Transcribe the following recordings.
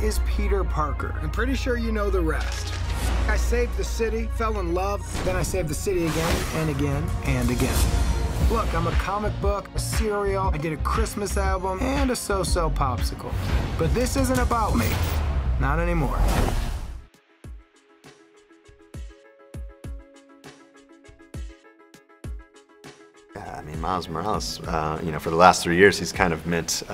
is Peter Parker. I'm pretty sure you know the rest. I saved the city, fell in love, then I saved the city again and again and again. Look, I'm a comic book, a cereal, I did a Christmas album, and a so-so popsicle. But this isn't about me. Not anymore. I mean, Miles Morales, you know, for the last 3 years, he's kind of meant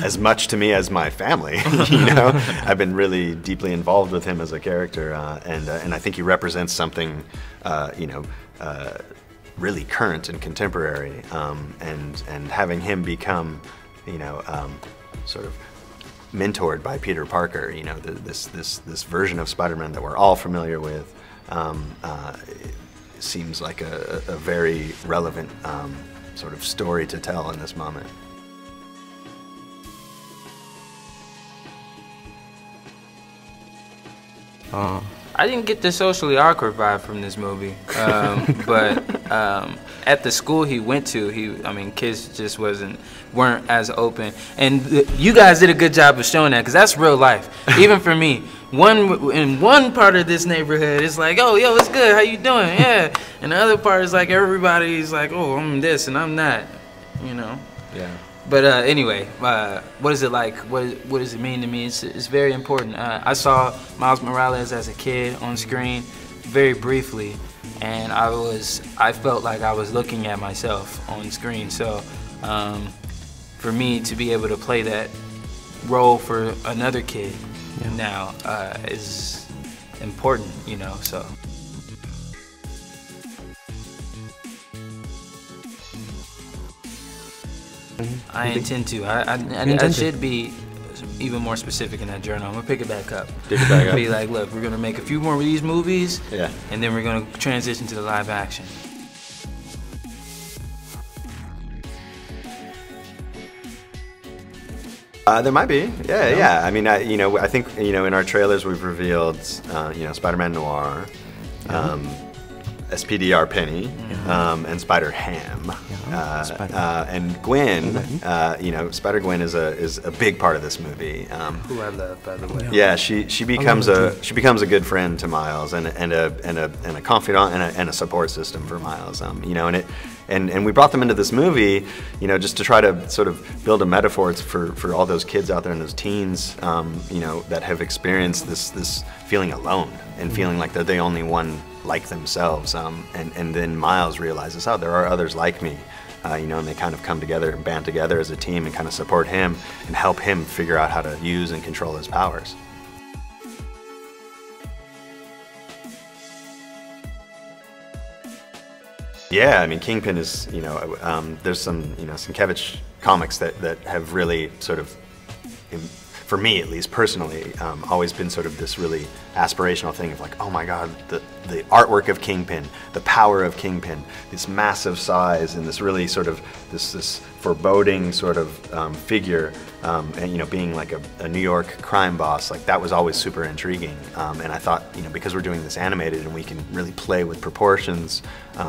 as much to me as my family. You know, I've been really deeply involved with him as a character, and I think he represents something, you know, really current and contemporary. And having him become, you know, sort of mentored by Peter Parker, you know, this version of Spider-Man that we're all familiar with. Seems like a very relevant sort of story to tell in this moment. I didn't get the socially awkward vibe from this movie, but at the school he went to, I mean, kids just weren't as open, and you guys did a good job of showing that, because that's real life. Even for me, in one part of this neighborhood, it's like, oh, yo, what's good? How you doing? Yeah. And the other part is like everybody's like, oh, I'm this and I'm that, you know. Yeah. But anyway, what is it like? What does it mean to me? It's very important. I saw Miles Morales as a kid on screen, very briefly, and I felt like I was looking at myself on screen. So for me to be able to play that role for another kid now is important, you know. So. I intend to. I should be even more specific in that journal. I'm gonna pick it back up. Pick it back up. Be like, look, we're gonna make a few more of these movies, yeah, and then we're gonna transition to the live action. There might be, yeah. I mean, you know, I think, you know, in our trailers we've revealed, you know, Spider-Man Noir, SPDR Penny, and Spider-Ham, and Gwen. You know, SpiderGwen is a big part of this movie. Who I love, by the way. Yeah, she becomes a good friend to Miles, and a confidant and a support system for Miles. You know, and we brought them into this movie, you know, just to try to sort of build a metaphor for all those kids out there and those teens, you know, that have experienced this feeling alone and feeling like they're the only one like themselves, and then Miles realizes, oh, there are others like me, you know, and they kind of come together and band together as a team and kind of support him and help him figure out how to use and control his powers. Yeah, I mean, Kingpin is, you know, there's some, you know, Sienkiewicz comics that have really sort of, for me at least personally, always been sort of this really aspirational thing of like, oh my God, the artwork of Kingpin, the power of Kingpin, this massive size and this really sort of this foreboding sort of figure, and you know, being like a New York crime boss, like that was always super intriguing. And I thought, you know, because we're doing this animated and we can really play with proportions,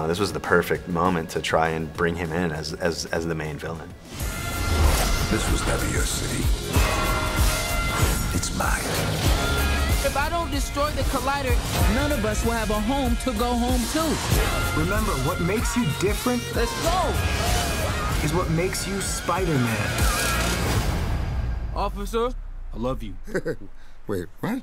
this was the perfect moment to try and bring him in as the main villain. This was never your city. It's mine. If I don't destroy the Collider, none of us will have a home to go home to. Remember, what makes you different, Let's go! is what makes you Spider-Man. Officer, I love you. Wait, what?